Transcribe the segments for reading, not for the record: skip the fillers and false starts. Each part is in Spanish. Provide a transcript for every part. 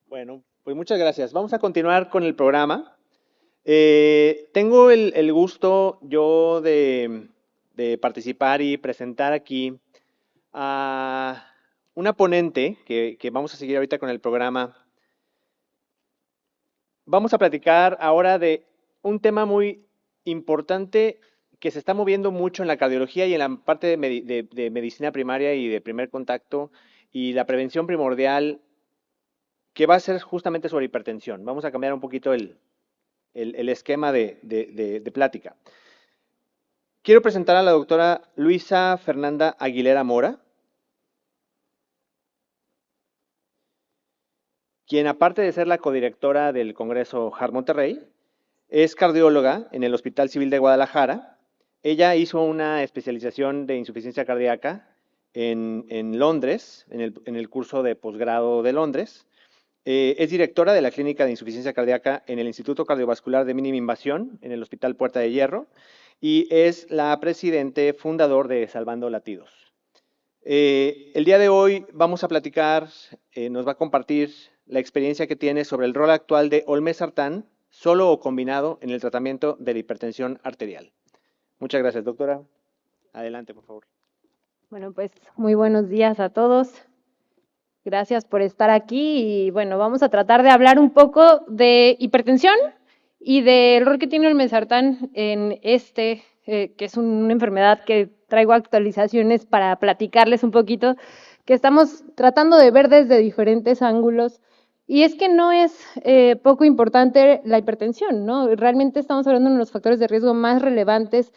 Bueno, pues muchas gracias. Vamos a continuar con el programa. Tengo el gusto yo de participar y presentar aquí a una ponente que vamos a seguir ahorita con el programa. Vamos a platicar ahora de un tema muy importante que se está moviendo mucho en la cardiología y en la parte de medicina primaria y de primer contacto y la prevención primordial, que va a ser justamente sobre hipertensión. Vamos a cambiar un poquito el esquema de plática. Quiero presentar a la doctora Luisa Fernanda Aguilera Mora, quien aparte de ser la codirectora del Congreso Heart Monterrey, es cardióloga en el Hospital Civil de Guadalajara. Ella hizo una especialización de insuficiencia cardíaca en Londres, en el curso de posgrado de Londres. Es directora de la Clínica de Insuficiencia Cardíaca en el Instituto Cardiovascular de Mínima Invasión, en el Hospital Puerta de Hierro, y es la presidente fundador de Salvando Latidos. El día de hoy vamos a platicar, nos va a compartir la experiencia que tiene sobre el rol actual de olmesartán, solo o combinado, en el tratamiento de la hipertensión arterial. Muchas gracias, doctora. Adelante, por favor. Bueno, pues muy buenos días a todos. Gracias por estar aquí y bueno, vamos a tratar de hablar un poco de hipertensión y del rol que tiene el olmesartán en que es una enfermedad que traigo actualizaciones para platicarles un poquito, que estamos tratando de ver desde diferentes ángulos. Y es que no es poco importante la hipertensión, ¿no? Realmente estamos hablando de uno de los factores de riesgo más relevantes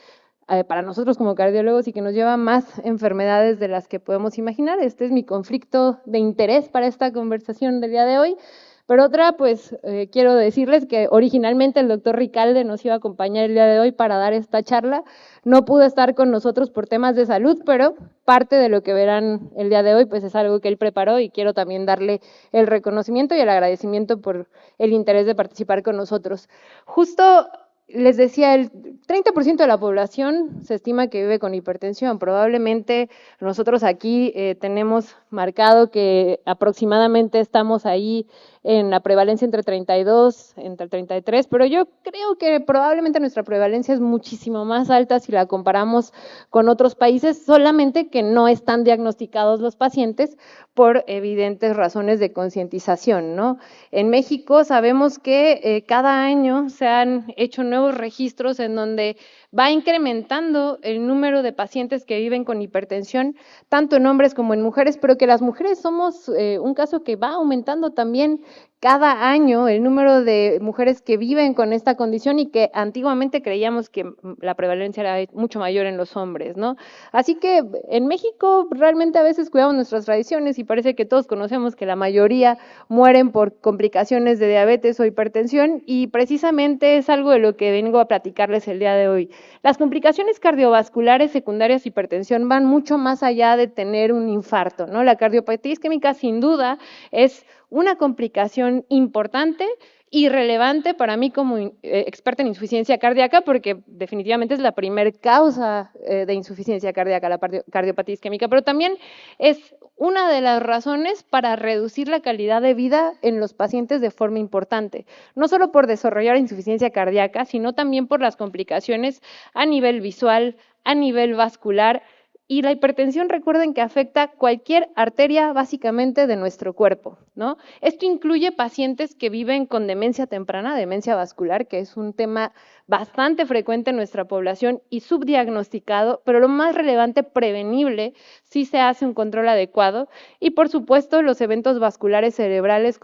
para nosotros como cardiólogos y que nos lleva a más enfermedades de las que podemos imaginar. Este es mi conflicto de interés para esta conversación del día de hoy. Pero otra, pues quiero decirles que originalmente el doctor Ricalde nos iba a acompañar el día de hoy para dar esta charla. No pudo estar con nosotros por temas de salud, pero parte de lo que verán el día de hoy pues es algo que él preparó y quiero también darle el reconocimiento y el agradecimiento por el interés de participar con nosotros. Justo les decía, el 30% de la población se estima que vive con hipertensión. Probablemente nosotros aquí tenemos marcado que aproximadamente estamos ahí en la prevalencia entre 32, entre 33, pero yo creo que probablemente nuestra prevalencia es muchísimo más alta si la comparamos con otros países, solamente que no están diagnosticados los pacientes por evidentes razones de concientización, ¿no? En México sabemos que cada año se han hecho nuevos registros en donde va incrementando el número de pacientes que viven con hipertensión, tanto en hombres como en mujeres, pero que las mujeres somos un caso que va aumentando también cada año el número de mujeres que viven con esta condición y que antiguamente creíamos que la prevalencia era mucho mayor en los hombres, ¿no? Así que en México realmente a veces cuidamos nuestras tradiciones y parece que todos conocemos que la mayoría mueren por complicaciones de diabetes o hipertensión y precisamente es algo de lo que vengo a platicarles el día de hoy. Las complicaciones cardiovasculares secundarias de hipertensión van mucho más allá de tener un infarto, ¿no? La cardiopatía isquémica sin duda es una complicación importante y relevante para mí como experta en insuficiencia cardíaca, porque definitivamente es la primer causa de insuficiencia cardíaca, la cardiopatía isquémica, pero también es una de las razones para reducir la calidad de vida en los pacientes de forma importante, no solo por desarrollar insuficiencia cardíaca, sino también por las complicaciones a nivel visual, a nivel vascular. Y la hipertensión, recuerden que afecta cualquier arteria básicamente de nuestro cuerpo, ¿no? Esto incluye pacientes que viven con demencia temprana, demencia vascular, que es un tema bastante frecuente en nuestra población y subdiagnosticado, pero lo más relevante, prevenible, si se hace un control adecuado. Y por supuesto, los eventos vasculares cerebrales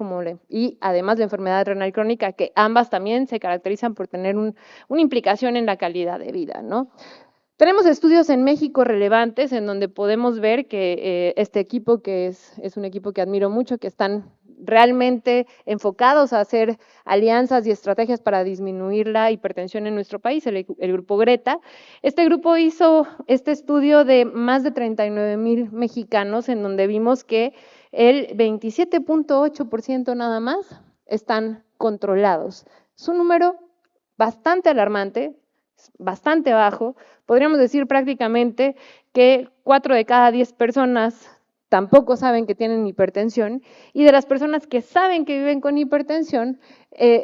y además la enfermedad renal crónica, que ambas también se caracterizan por tener una implicación en la calidad de vida, ¿no? Tenemos estudios en México relevantes en donde podemos ver que este equipo, que es un equipo que admiro mucho, que están realmente enfocados a hacer alianzas y estrategias para disminuir la hipertensión en nuestro país, el grupo Greta. Este grupo hizo este estudio de más de 39,000 mexicanos, en donde vimos que el 27,8% nada más están controlados. Es un número bastante alarmante, bastante bajo. Podríamos decir prácticamente que 4 de cada 10 personas tampoco saben que tienen hipertensión, y de las personas que saben que viven con hipertensión,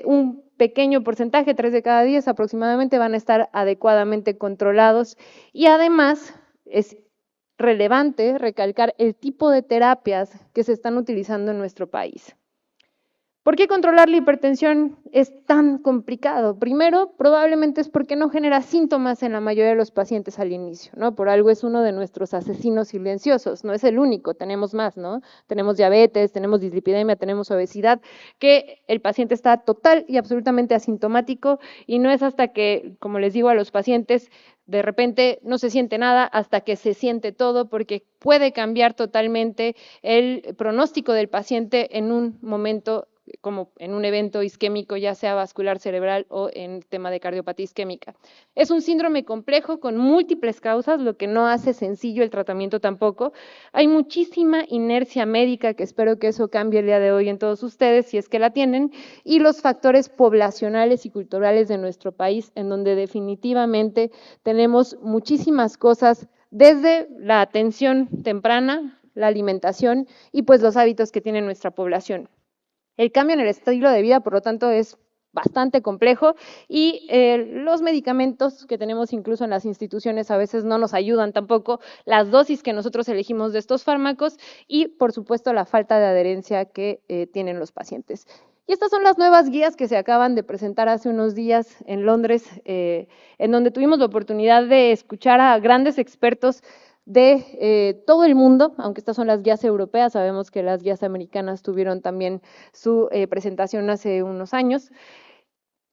un pequeño porcentaje, 3 de cada 10 aproximadamente, van a estar adecuadamente controlados. Y además es relevante recalcar el tipo de terapias que se están utilizando en nuestro país. ¿Por qué controlar la hipertensión es tan complicado? Primero, probablemente es porque no genera síntomas en la mayoría de los pacientes al inicio, ¿no? Por algo es uno de nuestros asesinos silenciosos, no es el único, tenemos más, ¿no? Tenemos diabetes, tenemos dislipidemia, tenemos obesidad, que el paciente está total y absolutamente asintomático, y no es hasta que, como les digo a los pacientes, de repente no se siente nada hasta que se siente todo, porque puede cambiar totalmente el pronóstico del paciente en un momento, como en un evento isquémico, ya sea vascular cerebral o en tema de cardiopatía isquémica. Es un síndrome complejo con múltiples causas, lo que no hace sencillo el tratamiento tampoco. Hay muchísima inercia médica, que espero que eso cambie el día de hoy en todos ustedes, si es que la tienen, y los factores poblacionales y culturales de nuestro país, en donde definitivamente tenemos muchísimas cosas, desde la atención temprana, la alimentación y pues los hábitos que tiene nuestra población. El cambio en el estilo de vida, por lo tanto, es bastante complejo, y los medicamentos que tenemos incluso en las instituciones a veces no nos ayudan tampoco, las dosis que nosotros elegimos de estos fármacos y, por supuesto, la falta de adherencia que tienen los pacientes. Y estas son las nuevas guías que se acaban de presentar hace unos días en Londres, en donde tuvimos la oportunidad de escuchar a grandes expertos de todo el mundo, aunque estas son las guías europeas, sabemos que las guías americanas tuvieron también su presentación hace unos años.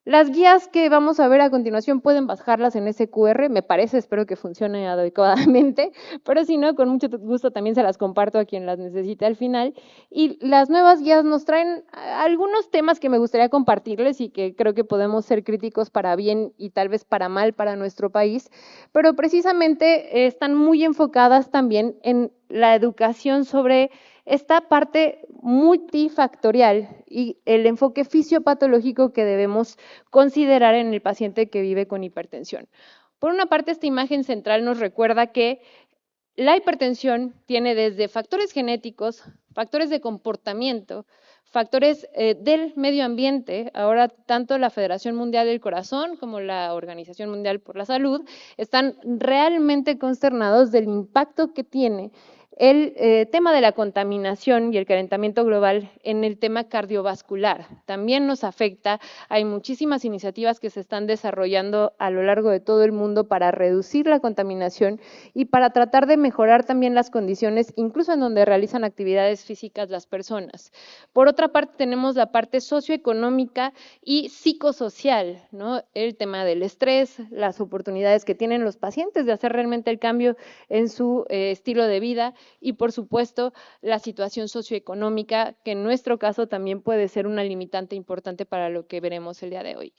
Las guías que vamos a ver a continuación pueden bajarlas en SQR, me parece, espero que funcione adecuadamente, pero si no, con mucho gusto también se las comparto a quien las necesite al final. Y las nuevas guías nos traen algunos temas que me gustaría compartirles y que creo que podemos ser críticos para bien y tal vez para mal para nuestro país, pero precisamente están muy enfocadas también en la educación sobre esta parte multifactorial y el enfoque fisiopatológico que debemos considerar en el paciente que vive con hipertensión. Por una parte, esta imagen central nos recuerda que la hipertensión tiene desde factores genéticos, factores de comportamiento, factores del medio ambiente. Ahora, tanto la Federación Mundial del Corazón como la Organización Mundial por la Salud están realmente consternados del impacto que tiene el tema de la contaminación y el calentamiento global en el tema cardiovascular. También nos afecta, hay muchísimas iniciativas que se están desarrollando a lo largo de todo el mundo para reducir la contaminación y para tratar de mejorar también las condiciones, incluso en donde realizan actividades físicas las personas. Por otra parte, tenemos la parte socioeconómica y psicosocial, ¿no? El tema del estrés, las oportunidades que tienen los pacientes de hacer realmente el cambio en su estilo de vida, y por supuesto la situación socioeconómica, que en nuestro caso también puede ser una limitante importante para lo que veremos el día de hoy.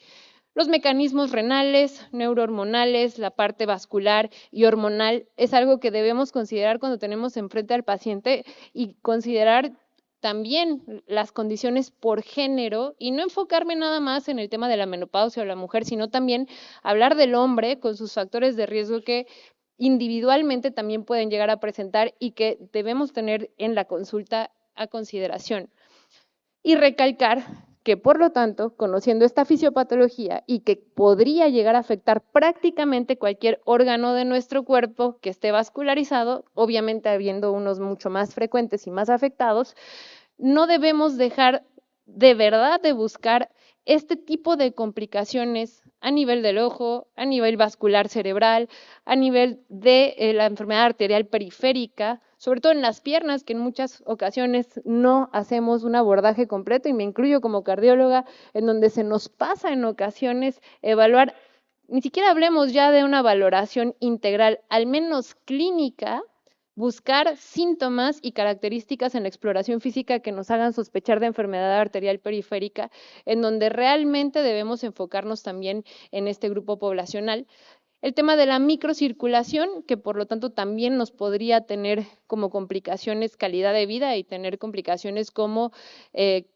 Los mecanismos renales, neurohormonales, la parte vascular y hormonal es algo que debemos considerar cuando tenemos enfrente al paciente, y considerar también las condiciones por género, y no enfocarme nada más en el tema de la menopausia o la mujer, sino también hablar del hombre con sus factores de riesgo que individualmente también pueden llegar a presentar y que debemos tener en la consulta a consideración. Y recalcar que, por lo tanto, conociendo esta fisiopatología y que podría llegar a afectar prácticamente cualquier órgano de nuestro cuerpo que esté vascularizado, obviamente habiendo unos mucho más frecuentes y más afectados, no debemos dejar de verdad de buscar este tipo de complicaciones a nivel del ojo, a nivel vascular cerebral, a nivel de la enfermedad arterial periférica, sobre todo en las piernas, que en muchas ocasiones no hacemos un abordaje completo, y me incluyo como cardióloga, en donde se nos pasa en ocasiones evaluar, ni siquiera hablemos ya de una valoración integral, al menos clínica, buscar síntomas y características en la exploración física que nos hagan sospechar de enfermedad arterial periférica, en donde realmente debemos enfocarnos también en este grupo poblacional. El tema de la microcirculación, que por lo tanto también nos podría tener como complicaciones calidad de vida y tener complicaciones como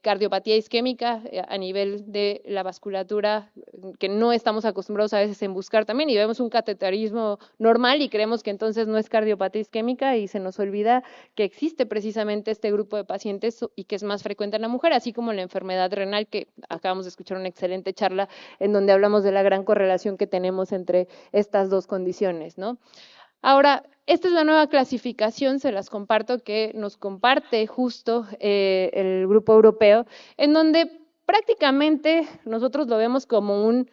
cardiopatía isquémica a nivel de la vasculatura, que no estamos acostumbrados a veces en buscar también, y vemos un cateterismo normal y creemos que entonces no es cardiopatía isquémica y se nos olvida que existe precisamente este grupo de pacientes y que es más frecuente en la mujer, así como la enfermedad renal, que acabamos de escuchar una excelente charla en donde hablamos de la gran correlación que tenemos entre estas dos condiciones, ¿no? Ahora, esta es la nueva clasificación, se las comparto, que nos comparte justo el Grupo Europeo, en donde prácticamente nosotros lo vemos como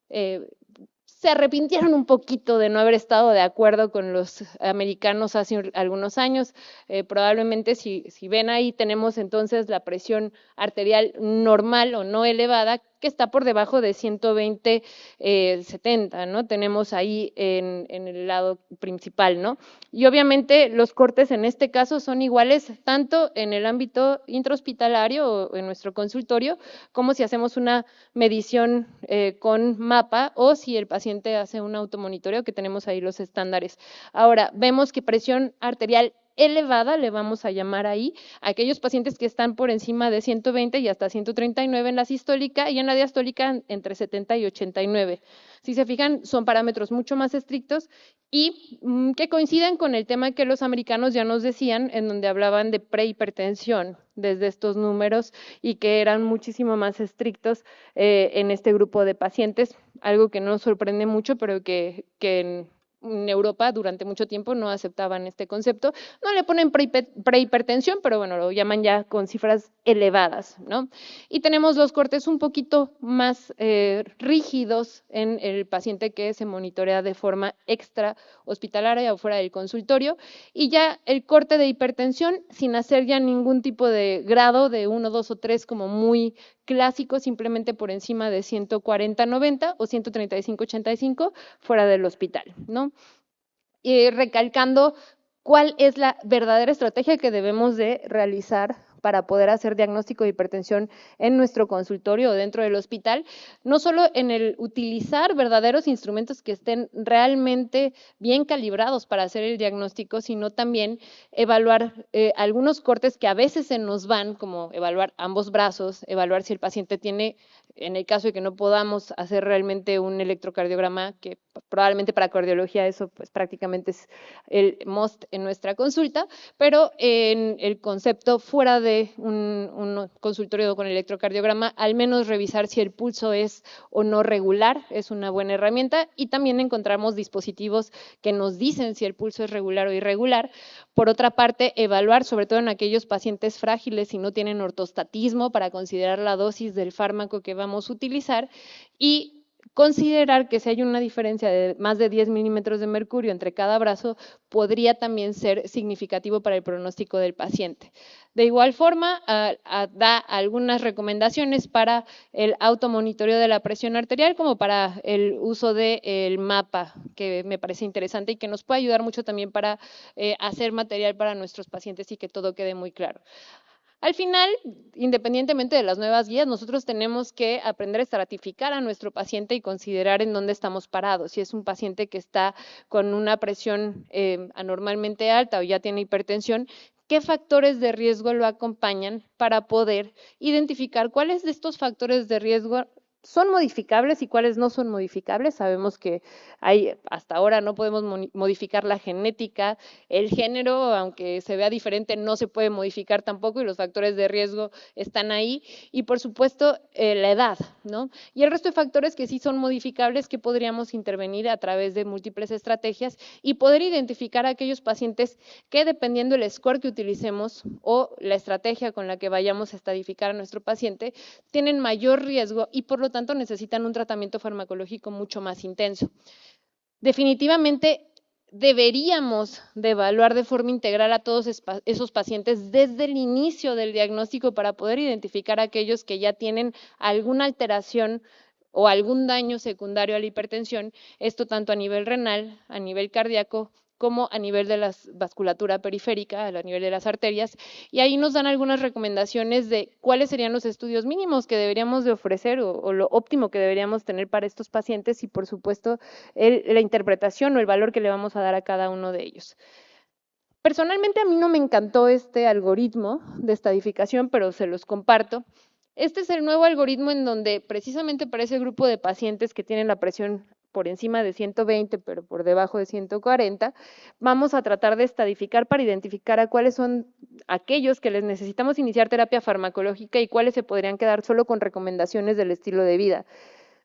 se arrepintieron un poquito de no haber estado de acuerdo con los americanos hace algunos años. Probablemente si ven ahí tenemos entonces la presión arterial normal o no elevada, que está por debajo de 120/70, ¿no? Tenemos ahí en el lado principal, ¿no? Y obviamente los cortes en este caso son iguales tanto en el ámbito intrahospitalario o en nuestro consultorio, como si hacemos una medición con mapa o si el paciente hace un automonitoreo, que tenemos ahí los estándares. Ahora, vemos que presión arterial elevada, le vamos a llamar ahí, a aquellos pacientes que están por encima de 120 y hasta 139 en la sistólica, y en la diastólica entre 70 y 89. Si se fijan, son parámetros mucho más estrictos y que coinciden con el tema que los americanos ya nos decían, en donde hablaban de prehipertensión desde estos números y que eran muchísimo más estrictos en este grupo de pacientes, algo que no nos sorprende mucho, pero que en Europa durante mucho tiempo no aceptaban este concepto. No le ponen prehipertensión, pero bueno, lo llaman ya con cifras elevadas, ¿no? Y tenemos los cortes un poquito más rígidos en el paciente que se monitorea de forma extra hospitalaria o fuera del consultorio, y ya el corte de hipertensión sin hacer ya ningún tipo de grado de 1, 2 o 3 como muy clásico, simplemente por encima de 140/90 o 135/85 fuera del hospital, ¿no? Recalcando cuál es la verdadera estrategia que debemos de realizar para poder hacer diagnóstico de hipertensión en nuestro consultorio o dentro del hospital, no solo en el utilizar verdaderos instrumentos que estén realmente bien calibrados para hacer el diagnóstico, sino también evaluar algunos cortes que a veces se nos van, como evaluar ambos brazos, evaluar si el paciente tiene, en el caso de que no podamos hacer realmente un electrocardiograma, que probablemente para cardiología eso pues prácticamente es el must en nuestra consulta, pero en el concepto fuera de un consultorio con electrocardiograma, al menos revisar si el pulso es o no regular, es una buena herramienta, y también encontramos dispositivos que nos dicen si el pulso es regular o irregular. Por otra parte, evaluar, sobre todo en aquellos pacientes frágiles, si no tienen ortostatismo, para considerar la dosis del fármaco que vamos a utilizar, y considerar que si hay una diferencia de más de 10 milímetros de mercurio entre cada brazo, podría también ser significativo para el pronóstico del paciente. De igual forma, da algunas recomendaciones para el automonitoreo de la presión arterial, como para el uso del mapa, que me parece interesante y que nos puede ayudar mucho también para hacer material para nuestros pacientes y que todo quede muy claro. Al final, independientemente de las nuevas guías, nosotros tenemos que aprender a estratificar a nuestro paciente y considerar en dónde estamos parados. Si es un paciente que está con una presión anormalmente alta o ya tiene hipertensión, ¿qué factores de riesgo lo acompañan para poder identificar cuáles de estos factores de riesgo son modificables y cuáles no son modificables? Sabemos que hasta ahora no podemos modificar la genética, el género, aunque se vea diferente, no se puede modificar tampoco, y los factores de riesgo están ahí, y por supuesto la edad, ¿no? Y el resto de factores que sí son modificables, que podríamos intervenir a través de múltiples estrategias y poder identificar a aquellos pacientes que, dependiendo del score que utilicemos o la estrategia con la que vayamos a estadificar a nuestro paciente, tienen mayor riesgo y por lo tanto necesitan un tratamiento farmacológico mucho más intenso. Definitivamente deberíamos de evaluar de forma integral a todos esos pacientes desde el inicio del diagnóstico para poder identificar a aquellos que ya tienen alguna alteración o algún daño secundario a la hipertensión, esto tanto a nivel renal, a nivel cardíaco como a nivel de la vasculatura periférica, a nivel de las arterias, y ahí nos dan algunas recomendaciones de cuáles serían los estudios mínimos que deberíamos de ofrecer o lo óptimo que deberíamos tener para estos pacientes y, por supuesto, la interpretación o el valor que le vamos a dar a cada uno de ellos. Personalmente a mí no me encantó este algoritmo de estadificación, pero se los comparto. Este es el nuevo algoritmo en donde precisamente para ese grupo de pacientes que tienen la presión por encima de 120, pero por debajo de 140, vamos a tratar de estadificar para identificar a cuáles son aquellos que les necesitamos iniciar terapia farmacológica y cuáles se podrían quedar solo con recomendaciones del estilo de vida.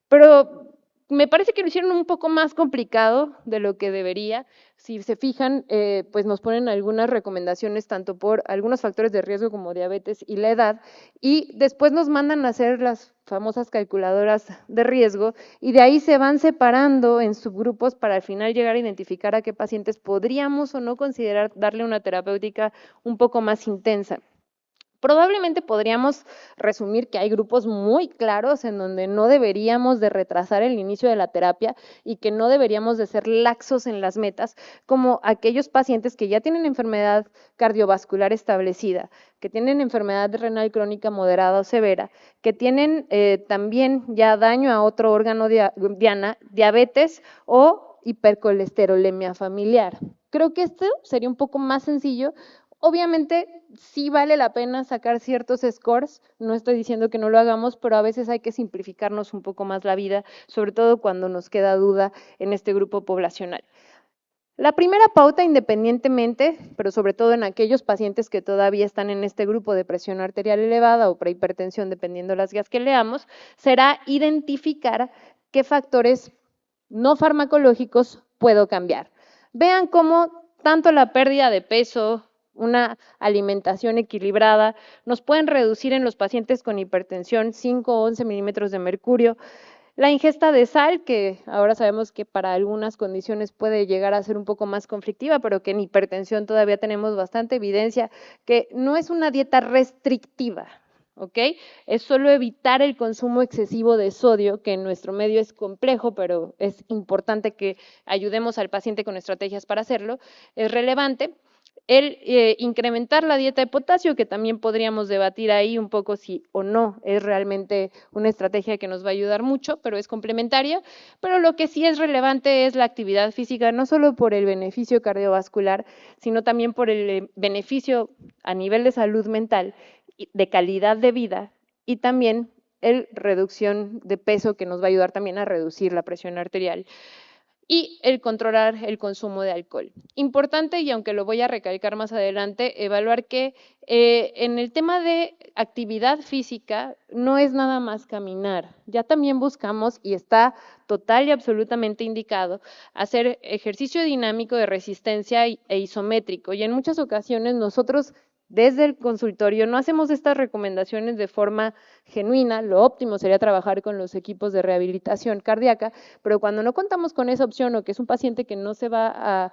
Pero me parece que lo hicieron un poco más complicado de lo que debería. Si se fijan, pues nos ponen algunas recomendaciones tanto por algunos factores de riesgo como diabetes y la edad, y después nos mandan a hacer las famosas calculadoras de riesgo, y de ahí se van separando en subgrupos para al final llegar a identificar a qué pacientes podríamos o no considerar darle una terapéutica un poco más intensa. Probablemente podríamos resumir que hay grupos muy claros en donde no deberíamos de retrasar el inicio de la terapia y que no deberíamos de ser laxos en las metas, como aquellos pacientes que ya tienen enfermedad cardiovascular establecida, que tienen enfermedad renal crónica moderada o severa, que tienen también ya daño a otro órgano diana, diabetes o hipercolesterolemia familiar. Creo que esto sería un poco más sencillo. Obviamente sí vale la pena sacar ciertos scores, no estoy diciendo que no lo hagamos, pero a veces hay que simplificarnos un poco más la vida, sobre todo cuando nos queda duda en este grupo poblacional. La primera pauta, independientemente, pero sobre todo en aquellos pacientes que todavía están en este grupo de presión arterial elevada o prehipertensión, dependiendo de las guías que leamos, será identificar qué factores no farmacológicos puedo cambiar. Vean cómo tanto la pérdida de peso, una alimentación equilibrada, nos pueden reducir en los pacientes con hipertensión 5 o 11 milímetros de mercurio. La ingesta de sal, que ahora sabemos que para algunas condiciones puede llegar a ser un poco más conflictiva, pero que en hipertensión todavía tenemos bastante evidencia que no es una dieta restrictiva, ¿ok? Es solo evitar el consumo excesivo de sodio, que en nuestro medio es complejo, pero es importante que ayudemos al paciente con estrategias para hacerlo, es relevante. El incrementar la dieta de potasio, que también podríamos debatir ahí un poco si o no es realmente una estrategia que nos va a ayudar mucho, pero es complementaria. Pero lo que sí es relevante es la actividad física, no solo por el beneficio cardiovascular, sino también por el beneficio a nivel de salud mental, de calidad de vida y también el reducción de peso, que nos va a ayudar también a reducir la presión arterial, y el controlar el consumo de alcohol. Importante, y aunque lo voy a recalcar más adelante, evaluar que en el tema de actividad física no es nada más caminar. Ya también buscamos, y está total y absolutamente indicado, hacer ejercicio dinámico de resistencia e isométrico. Y en muchas ocasiones nosotros desde el consultorio no hacemos estas recomendaciones de forma genuina. Lo óptimo sería trabajar con los equipos de rehabilitación cardíaca, pero cuando no contamos con esa opción o que es un paciente que no se va a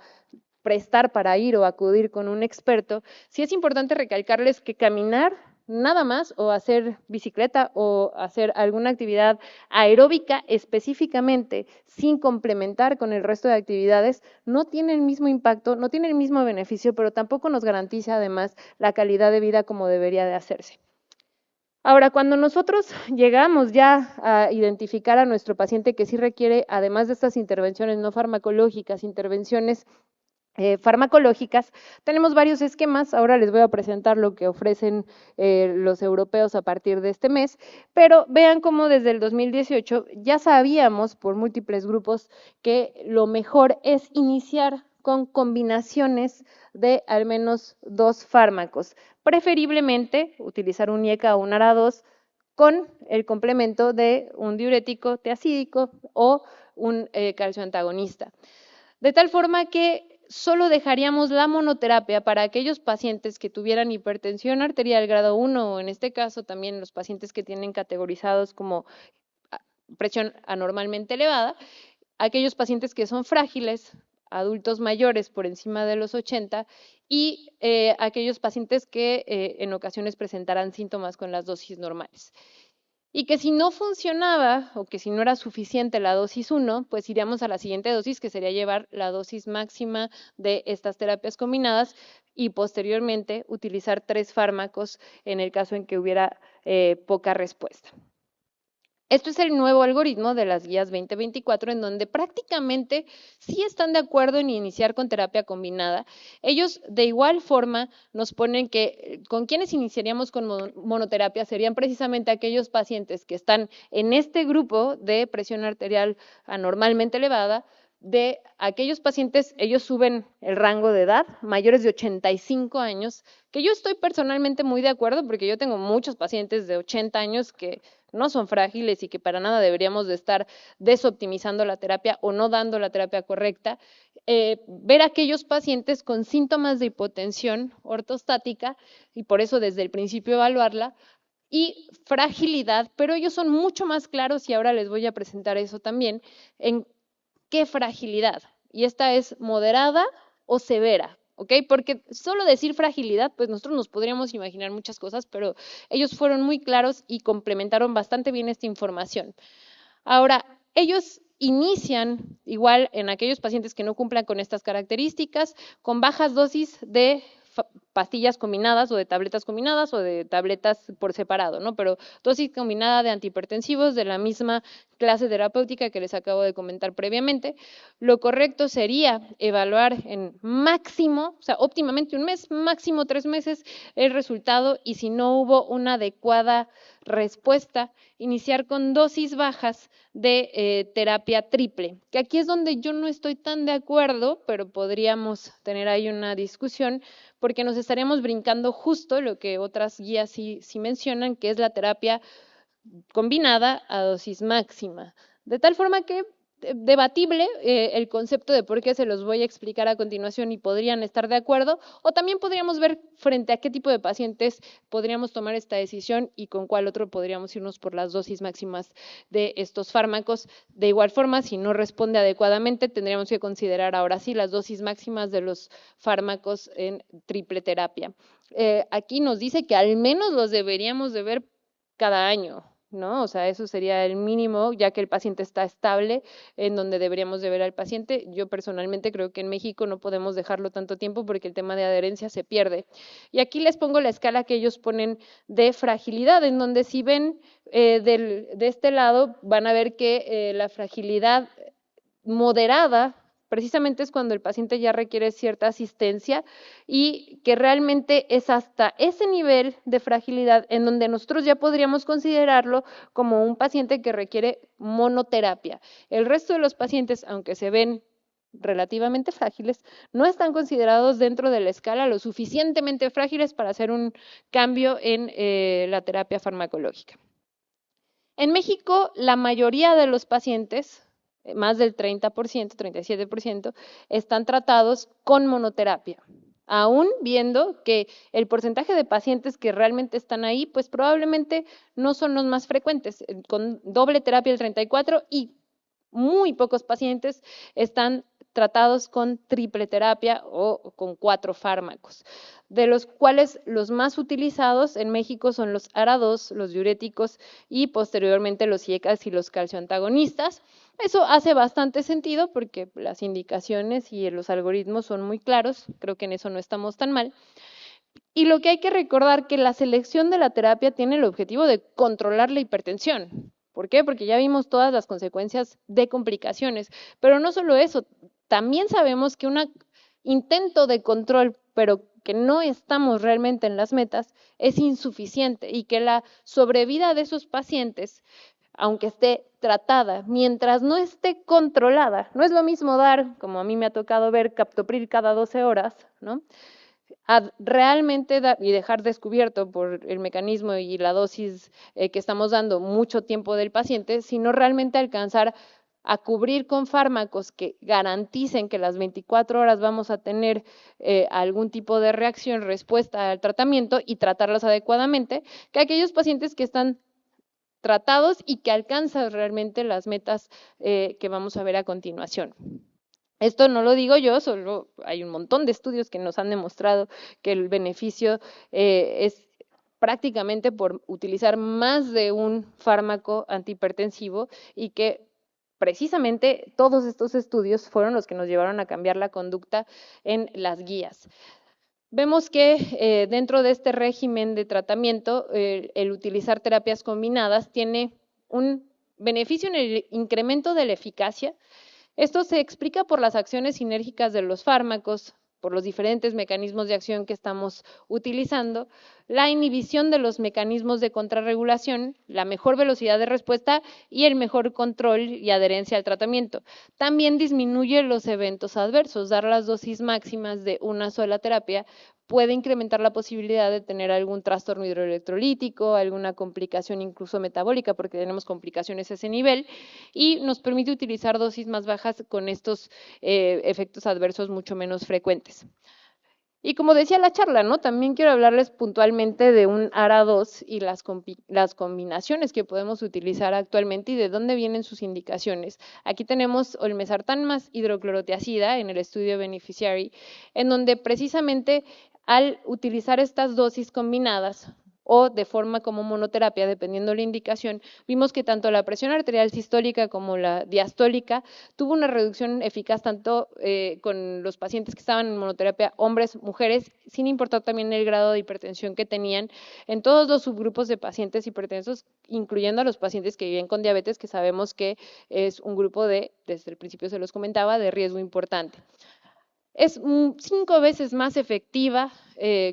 prestar para ir o acudir con un experto, sí es importante recalcarles que caminar nada más o hacer bicicleta o hacer alguna actividad aeróbica específicamente sin complementar con el resto de actividades no tiene el mismo impacto, no tiene el mismo beneficio, pero tampoco nos garantiza además la calidad de vida como debería de hacerse. Ahora, cuando nosotros llegamos ya a identificar a nuestro paciente que sí requiere, además de estas intervenciones no farmacológicas, intervenciones farmacológicas, tenemos varios esquemas. Ahora les voy a presentar lo que ofrecen los europeos a partir de este mes, pero vean cómo desde el 2018 ya sabíamos por múltiples grupos que lo mejor es iniciar con combinaciones de al menos 2 fármacos, preferiblemente utilizar un IECA o un ARA2 con el complemento de un diurético tiacídico o un calcio antagonista. De tal forma que solo dejaríamos la monoterapia para aquellos pacientes que tuvieran hipertensión arterial grado 1 o en este caso también los pacientes que tienen categorizados como presión anormalmente elevada, aquellos pacientes que son frágiles, adultos mayores por encima de los 80 y aquellos pacientes que en ocasiones presentarán síntomas con las dosis normales. y que si no funcionaba o que si no era suficiente la dosis 1, pues iríamos a la siguiente dosis, que sería llevar la dosis máxima de estas terapias combinadas y posteriormente utilizar 3 fármacos en el caso en que hubiera poca respuesta. Esto es el nuevo algoritmo de las guías 2024, en donde prácticamente sí están de acuerdo en iniciar con terapia combinada. Ellos de igual forma nos ponen que con quienes iniciaríamos con monoterapia serían precisamente aquellos pacientes que están en este grupo de presión arterial anormalmente elevada. De aquellos pacientes, ellos suben el rango de edad, mayores de 85 años, que yo estoy personalmente muy de acuerdo porque yo tengo muchos pacientes de 80 años que no son frágiles y que para nada deberíamos de estar desoptimizando la terapia o no dando la terapia correcta. Ver a aquellos pacientes con síntomas de hipotensión ortostática y por eso desde el principio evaluarla, y fragilidad, pero ellos son mucho más claros y ahora les voy a presentar eso también, en qué fragilidad. Y esta es moderada o severa. ¿Ok? Porque solo decir fragilidad, pues nosotros nos podríamos imaginar muchas cosas, pero ellos fueron muy claros y complementaron bastante bien esta información. Ahora, ellos inician igual en aquellos pacientes que no cumplan con estas características, con bajas dosis de pastillas combinadas o de tabletas combinadas o de tabletas por separado, ¿no? Pero dosis combinada de antihipertensivos de la misma clase terapéutica que les acabo de comentar previamente. Lo correcto sería evaluar en máximo, o sea, óptimamente 1 mes, máximo 3 meses el resultado, y si no hubo una adecuada respuesta, iniciar con dosis bajas de terapia triple, que aquí es donde yo no estoy tan de acuerdo, pero podríamos tener ahí una discusión, porque nos estaríamos brincando justo lo que otras guías sí mencionan, que es la terapia combinada a dosis máxima. De tal forma que debatible el concepto de por qué se los voy a explicar a continuación y podrían estar de acuerdo, o también podríamos ver frente a qué tipo de pacientes podríamos tomar esta decisión y con cuál otro podríamos irnos por las dosis máximas de estos fármacos. De igual forma, si no responde adecuadamente, tendríamos que considerar ahora sí las dosis máximas de los fármacos en triple terapia. Aquí nos dice que al menos los deberíamos de ver cada año, ¿no? O sea, eso sería el mínimo, ya que el paciente está estable, en donde deberíamos de ver al paciente. Yo personalmente creo que en México no podemos dejarlo tanto tiempo porque el tema de adherencia se pierde. Y aquí les pongo la escala que ellos ponen de fragilidad, en donde si ven de este lado, van a ver que la fragilidad moderada precisamente es cuando el paciente ya requiere cierta asistencia y que realmente es hasta ese nivel de fragilidad en donde nosotros ya podríamos considerarlo como un paciente que requiere monoterapia. El resto de los pacientes, aunque se ven relativamente frágiles, no están considerados dentro de la escala lo suficientemente frágiles para hacer un cambio en la terapia farmacológica. En México, la mayoría de los pacientes, más del 30%, 37%, están tratados con monoterapia, aún viendo que el porcentaje de pacientes que realmente están ahí, pues probablemente no son los más frecuentes, con doble terapia el 34% y muy pocos pacientes están tratados con triple terapia o con 4 fármacos, de los cuales los más utilizados en México son los ARA2, los diuréticos y posteriormente los IECAS y los calcioantagonistas. Eso hace bastante sentido porque las indicaciones y los algoritmos son muy claros, creo que en eso no estamos tan mal. Y lo que hay que recordar que la selección de la terapia tiene el objetivo de controlar la hipertensión. ¿Por qué? Porque ya vimos todas las consecuencias de complicaciones, pero no solo eso, también sabemos que un intento de control, pero que no estamos realmente en las metas, es insuficiente y que la sobrevida de esos pacientes, aunque esté tratada, mientras no esté controlada, no es lo mismo dar, como a mí me ha tocado ver, captopril cada 12 horas, ¿no? A realmente dar y dejar descubierto por el mecanismo y la dosis que estamos dando mucho tiempo del paciente, sino realmente alcanzar a cubrir con fármacos que garanticen que las 24 horas vamos a tener algún tipo de reacción, respuesta al tratamiento y tratarlas adecuadamente, que aquellos pacientes que están tratados y que alcanzan realmente las metas que vamos a ver a continuación. Esto no lo digo yo, solo hay un montón de estudios que nos han demostrado que el beneficio es prácticamente por utilizar más de un fármaco antihipertensivo y que precisamente todos estos estudios fueron los que nos llevaron a cambiar la conducta en las guías. Vemos que dentro de este régimen de tratamiento, el utilizar terapias combinadas tiene un beneficio en el incremento de la eficacia. Esto se explica por las acciones sinérgicas de los fármacos, por los diferentes mecanismos de acción que estamos utilizando, la inhibición de los mecanismos de contrarregulación, la mejor velocidad de respuesta y el mejor control y adherencia al tratamiento. También disminuye los eventos adversos. Dar las dosis máximas de una sola terapia puede incrementar la posibilidad de tener algún trastorno hidroelectrolítico, alguna complicación incluso metabólica, porque tenemos complicaciones a ese nivel, y nos permite utilizar dosis más bajas con estos efectos adversos mucho menos frecuentes. Y como decía la charla, ¿no? También quiero hablarles puntualmente de un ARA2 y las combinaciones que podemos utilizar actualmente y de dónde vienen sus indicaciones. Aquí tenemos olmesartán más hidroclorotiazida en el estudio Beneficiary, en donde precisamente al utilizar estas dosis combinadas o de forma como monoterapia, dependiendo de la indicación, vimos que tanto la presión arterial sistólica como la diastólica tuvo una reducción eficaz tanto con los pacientes que estaban en monoterapia, hombres, mujeres, sin importar también el grado de hipertensión que tenían en todos los subgrupos de pacientes hipertensos, incluyendo a los pacientes que viven con diabetes, que sabemos que es un grupo desde el principio se los comentaba, de riesgo importante. Es 5 veces más efectiva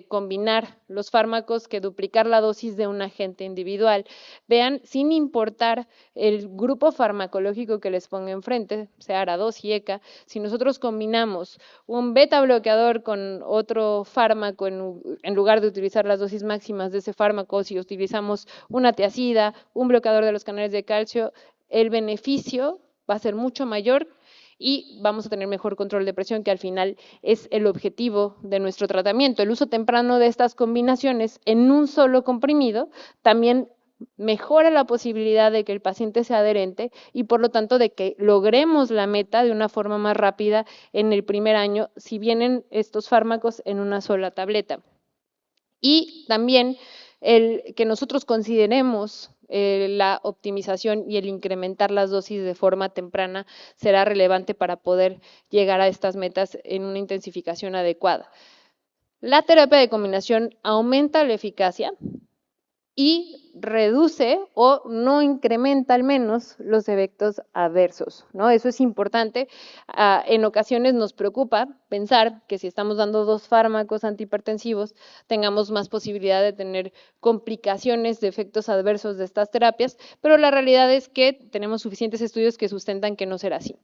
combinar los fármacos que duplicar la dosis de un agente individual. Vean, sin importar el grupo farmacológico que les ponga enfrente, sea ARA2 y ECA, si nosotros combinamos un beta bloqueador con otro fármaco en lugar de utilizar las dosis máximas de ese fármaco, si utilizamos una tiazida, un bloqueador de los canales de calcio, el beneficio va a ser mucho mayor y vamos a tener mejor control de presión, que al final es el objetivo de nuestro tratamiento. El uso temprano de estas combinaciones en un solo comprimido también mejora la posibilidad de que el paciente sea adherente y por lo tanto de que logremos la meta de una forma más rápida en el primer año si vienen estos fármacos en una sola tableta. Y también el que nosotros consideremos la optimización y el incrementar las dosis de forma temprana será relevante para poder llegar a estas metas en una intensificación adecuada. La terapia de combinación aumenta la eficacia y reduce o no incrementa al menos los efectos adversos, ¿no? Eso es importante. En ocasiones nos preocupa pensar que si estamos dando 2 fármacos antihipertensivos, tengamos más posibilidad de tener complicaciones de efectos adversos de estas terapias, pero la realidad es que tenemos suficientes estudios que sustentan que no será así.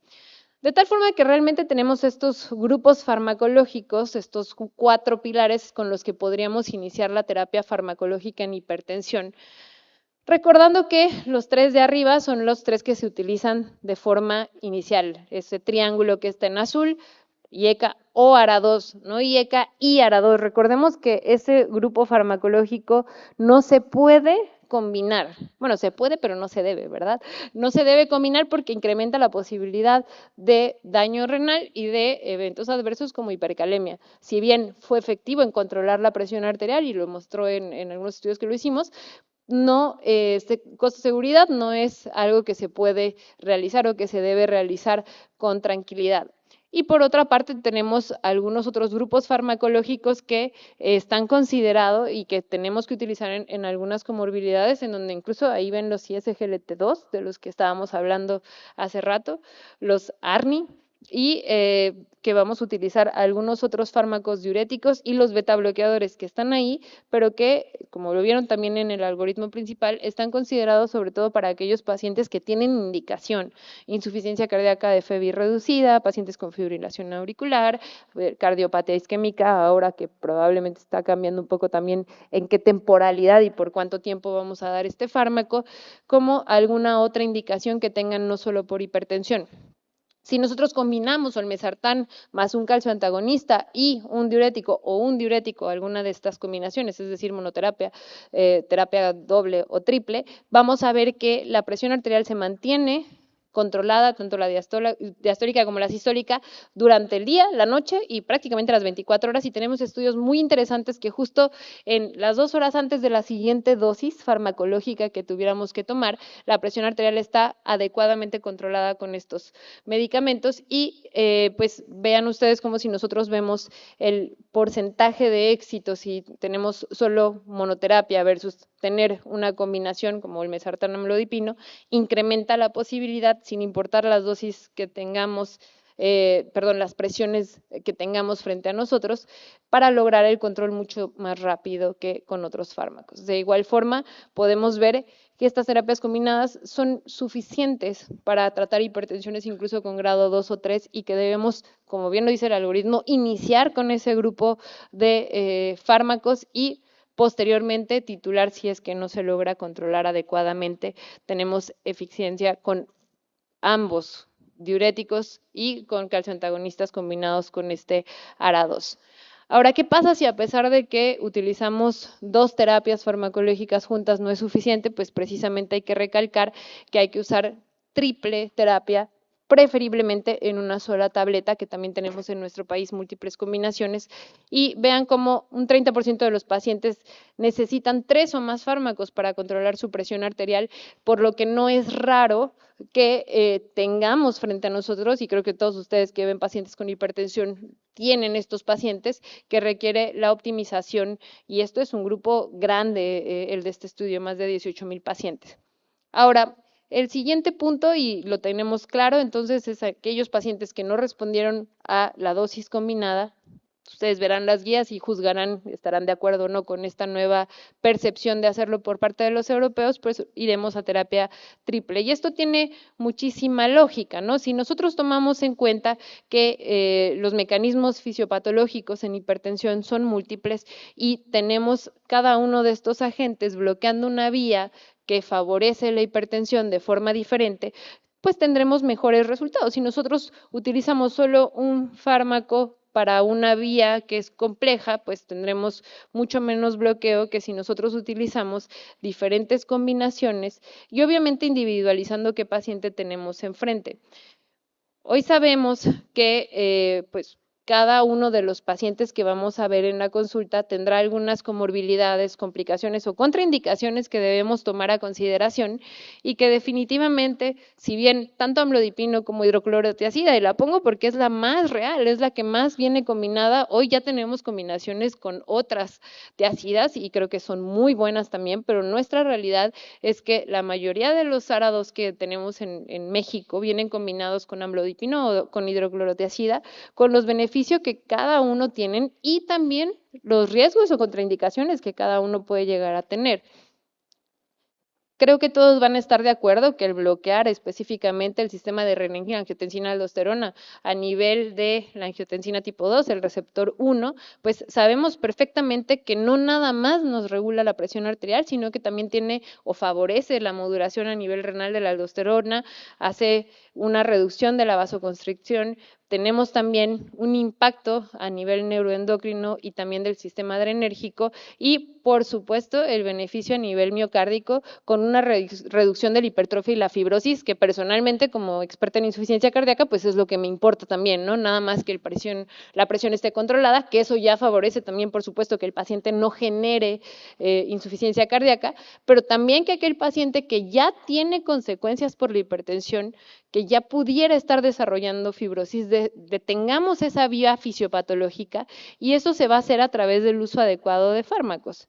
De tal forma que realmente tenemos estos grupos farmacológicos, estos 4 pilares con los que podríamos iniciar la terapia farmacológica en hipertensión, recordando que los 3 de arriba son los 3 que se utilizan de forma inicial, ese triángulo que está en azul, IECA o ARA2, ¿no? IECA y ARA2. Recordemos que ese grupo farmacológico no se puede combinar. Bueno, se puede, pero no se debe, ¿verdad? No se debe combinar porque incrementa la posibilidad de daño renal y de eventos adversos como hipercalemia. Si bien fue efectivo en controlar la presión arterial, y lo mostró en algunos estudios que lo hicimos, no, costo-seguridad no es algo que se puede realizar o que se debe realizar con tranquilidad. Y por otra parte tenemos algunos otros grupos farmacológicos que están considerados y que tenemos que utilizar en algunas comorbilidades, en donde incluso ahí ven los ISGLT2, de los que estábamos hablando hace rato, los ARNI, y que vamos a utilizar algunos otros fármacos diuréticos y los beta bloqueadores que están ahí, pero que, como lo vieron también en el algoritmo principal, están considerados sobre todo para aquellos pacientes que tienen indicación, insuficiencia cardíaca de FEBI reducida, pacientes con fibrilación auricular, cardiopatía isquémica, ahora que probablemente está cambiando un poco también en qué temporalidad y por cuánto tiempo vamos a dar este fármaco, como alguna otra indicación que tengan no solo por hipertensión. Si nosotros combinamos olmesartán más un calcio antagonista y un diurético o un diurético, alguna de estas combinaciones, es decir, monoterapia, terapia doble o triple, vamos a ver que la presión arterial se mantiene controlada, tanto la diastólica como la sistólica, durante el día, la noche y prácticamente las 24 horas. Y tenemos estudios muy interesantes que justo en las 2 horas antes de la siguiente dosis farmacológica que tuviéramos que tomar, la presión arterial está adecuadamente controlada con estos medicamentos. Y pues vean ustedes como si nosotros vemos el porcentaje de éxito si tenemos solo monoterapia versus tener una combinación como el mesartán amlodipino, incrementa la posibilidad, sin importar las dosis que tengamos, las presiones que tengamos frente a nosotros, para lograr el control mucho más rápido que con otros fármacos. De igual forma, podemos ver que estas terapias combinadas son suficientes para tratar hipertensiones incluso con grado 2 o 3 y que debemos, como bien lo dice el algoritmo, iniciar con ese grupo de fármacos y posteriormente titular si es que no se logra controlar adecuadamente. Tenemos eficiencia con ambos diuréticos y con calcioantagonistas combinados con este ARA2. Ahora, ¿qué pasa si a pesar de que utilizamos 2 terapias farmacológicas juntas no es suficiente? Pues precisamente hay que recalcar que hay que usar triple terapia, preferiblemente en una sola tableta, que también tenemos en nuestro país múltiples combinaciones, y vean cómo un 30% de los pacientes necesitan 3 o más fármacos para controlar su presión arterial, por lo que no es raro que tengamos frente a nosotros, y creo que todos ustedes que ven pacientes con hipertensión tienen estos pacientes, que requiere la optimización, y esto es un grupo grande, el de este estudio, más de 18,000 pacientes. Ahora, el siguiente punto, y lo tenemos claro, entonces, es aquellos pacientes que no respondieron a la dosis combinada. Ustedes verán las guías y juzgarán, estarán de acuerdo o no con esta nueva percepción de hacerlo por parte de los europeos, pues iremos a terapia triple. Y esto tiene muchísima lógica, ¿no? Si nosotros tomamos en cuenta que los mecanismos fisiopatológicos en hipertensión son múltiples y tenemos cada uno de estos agentes bloqueando una vía que favorece la hipertensión de forma diferente, pues tendremos mejores resultados. Si nosotros utilizamos solo un fármaco para una vía que es compleja, pues tendremos mucho menos bloqueo que si nosotros utilizamos diferentes combinaciones y obviamente individualizando qué paciente tenemos enfrente. Hoy sabemos que pues cada uno de los pacientes que vamos a ver en la consulta tendrá algunas comorbilidades, complicaciones o contraindicaciones que debemos tomar a consideración y que definitivamente, si bien tanto amlodipino como hidroclorotiazida, y la pongo porque es la más real, es la que más viene combinada, hoy ya tenemos combinaciones con otras tiazidas y creo que son muy buenas también, pero nuestra realidad es que la mayoría de los ARA2 que tenemos en México vienen combinados con amlodipino o con hidroclorotiazida, con los beneficios que cada uno tienen y también los riesgos o contraindicaciones que cada uno puede llegar a tener. Creo que todos van a estar de acuerdo que el bloquear específicamente el sistema de renin-angiotensina-aldosterona a nivel de la angiotensina tipo 2, el receptor 1, pues sabemos perfectamente que no nada más nos regula la presión arterial, sino que también tiene o favorece la modulación a nivel renal de la aldosterona, hace una reducción de la vasoconstricción. Tenemos también un impacto a nivel neuroendocrino y también del sistema adrenérgico y, por supuesto, el beneficio a nivel miocárdico con una reducción de la hipertrofia y la fibrosis, que personalmente, como experta en insuficiencia cardíaca, pues es lo que me importa también, ¿no? Nada más que la presión esté controlada, que eso ya favorece también, por supuesto, que el paciente no genere insuficiencia cardíaca, pero también que aquel paciente que ya tiene consecuencias por la hipertensión, que ya pudiera estar desarrollando fibrosis, detengamos esa vía fisiopatológica y eso se va a hacer a través del uso adecuado de fármacos.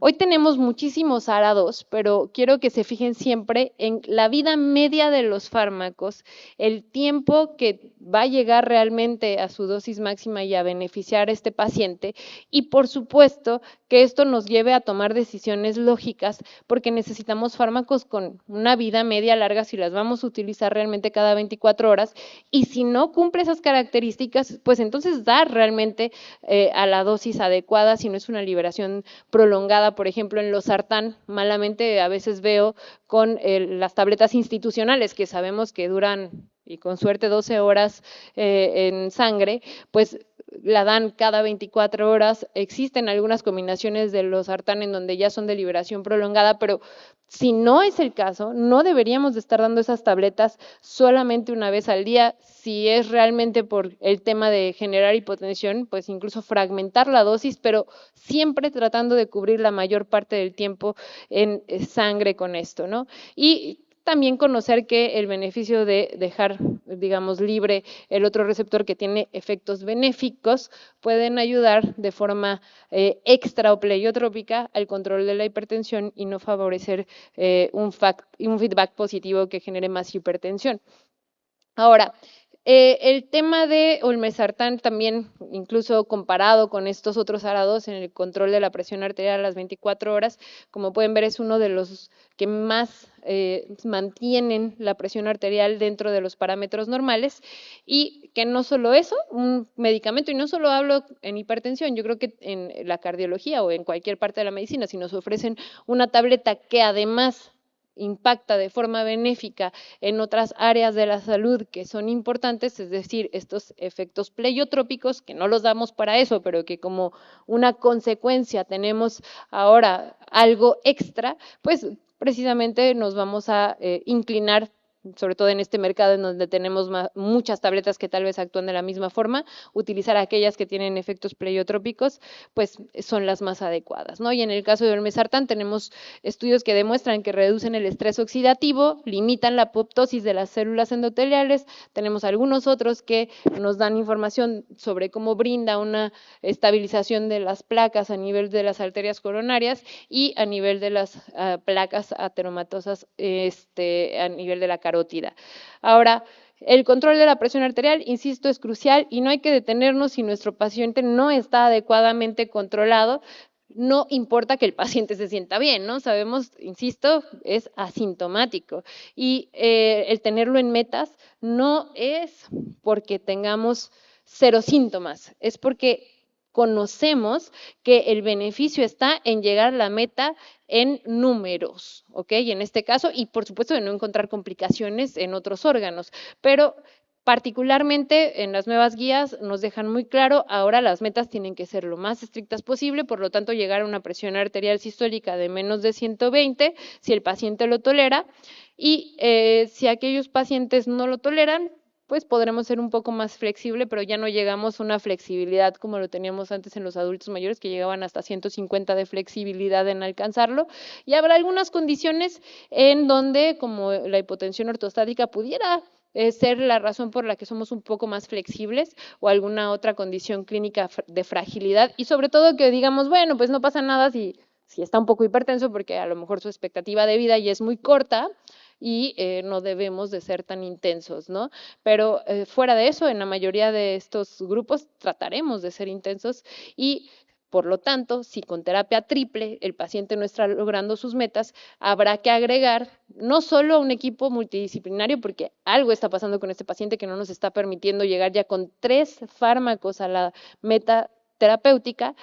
Hoy tenemos muchísimos ARA2, pero quiero que se fijen siempre en la vida media de los fármacos, el tiempo que va a llegar realmente a su dosis máxima y a beneficiar a este paciente y, por supuesto, que esto nos lleve a tomar decisiones lógicas porque necesitamos fármacos con una vida media larga si las vamos a utilizar realmente cada 24 horas y si no cumple esas características, pues entonces dar realmente a la dosis adecuada si no es una liberación prolongada. Por ejemplo, en los sartán, malamente a veces veo con las tabletas institucionales que sabemos que duran y con suerte 12 horas en sangre, pues la dan cada 24 horas. Existen algunas combinaciones de losartán en donde ya son de liberación prolongada, pero si no es el caso, no deberíamos de estar dando esas tabletas solamente una vez al día. Si es realmente por el tema de generar hipotensión, pues incluso fragmentar la dosis, pero siempre tratando de cubrir la mayor parte del tiempo en sangre con esto, ¿no? Y también conocer que el beneficio de dejar, digamos, libre el otro receptor que tiene efectos benéficos pueden ayudar de forma extra o pleiotrópica al control de la hipertensión y no favorecer un feedback positivo que genere más hipertensión. Ahora, el tema de olmesartán también, incluso comparado con estos otros ARA2 en el control de la presión arterial a las 24 horas, como pueden ver es uno de los que más mantienen la presión arterial dentro de los parámetros normales y que no solo eso, un medicamento, y no solo hablo en hipertensión, yo creo que en la cardiología o en cualquier parte de la medicina, si nos ofrecen una tableta que además impacta de forma benéfica en otras áreas de la salud que son importantes, es decir, estos efectos pleiotrópicos, que no los damos para eso, pero que como una consecuencia tenemos ahora algo extra, pues precisamente nos vamos a inclinar, sobre todo en este mercado en donde tenemos muchas tabletas que tal vez actúan de la misma forma, utilizar aquellas que tienen efectos pleiotrópicos, pues son las más adecuadas, ¿no? Y en el caso de olmesartán tenemos estudios que demuestran que reducen el estrés oxidativo, limitan la apoptosis de las células endoteliales, tenemos algunos otros que nos dan información sobre cómo brinda una estabilización de las placas a nivel de las arterias coronarias y a nivel de las placas ateromatosas a nivel de la carótida. Ahora, el control de la presión arterial, insisto, es crucial y no hay que detenernos si nuestro paciente no está adecuadamente controlado. No importa que el paciente se sienta bien, ¿no? Sabemos, insisto, es asintomático. Y el tenerlo en metas no es porque tengamos cero síntomas, es porque conocemos que el beneficio está en llegar a la meta en números, ¿ok? Y en este caso, y por supuesto de no encontrar complicaciones en otros órganos, pero particularmente en las nuevas guías nos dejan muy claro, ahora las metas tienen que ser lo más estrictas posible, por lo tanto llegar a una presión arterial sistólica de menos de 120, si el paciente lo tolera, y si aquellos pacientes no lo toleran, pues podremos ser un poco más flexible, pero ya no llegamos a una flexibilidad como lo teníamos antes en los adultos mayores, que llegaban hasta 150 de flexibilidad en alcanzarlo. Y habrá algunas condiciones en donde, como la hipotensión ortostática, pudiera ser la razón por la que somos un poco más flexibles o alguna otra condición clínica de fragilidad y sobre todo que digamos, bueno, pues no pasa nada si está un poco hipertenso porque a lo mejor su expectativa de vida ya es muy corta y no debemos de ser tan intensos, ¿no? Pero fuera de eso, en la mayoría de estos grupos trataremos de ser intensos y por lo tanto, si con terapia triple el paciente no está logrando sus metas, habrá que agregar no solo a un equipo multidisciplinario, porque algo está pasando con este paciente que no nos está permitiendo llegar ya con 3 fármacos a la meta terapéutica.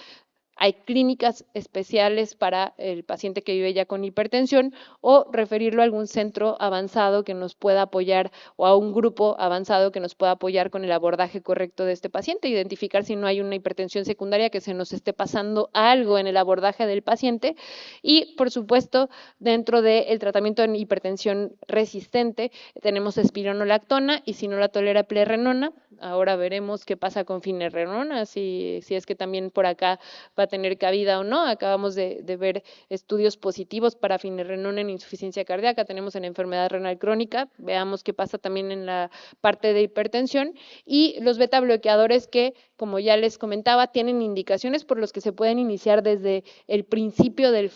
Hay clínicas especiales para el paciente que vive ya con hipertensión o referirlo a algún centro avanzado que nos pueda apoyar o a un grupo avanzado que nos pueda apoyar con el abordaje correcto de este paciente, identificar si no hay una hipertensión secundaria que se nos esté pasando algo en el abordaje del paciente y, por supuesto, dentro del tratamiento en hipertensión resistente tenemos espironolactona y si no la tolera plerrenona, ahora veremos qué pasa con finerenona, si es que también por acá va a tener cabida o no. Acabamos de ver estudios positivos para finerenona en insuficiencia cardíaca, tenemos en enfermedad renal crónica, veamos qué pasa también en la parte de hipertensión y los beta bloqueadores que, como ya les comentaba, tienen indicaciones por los que se pueden iniciar desde el principio del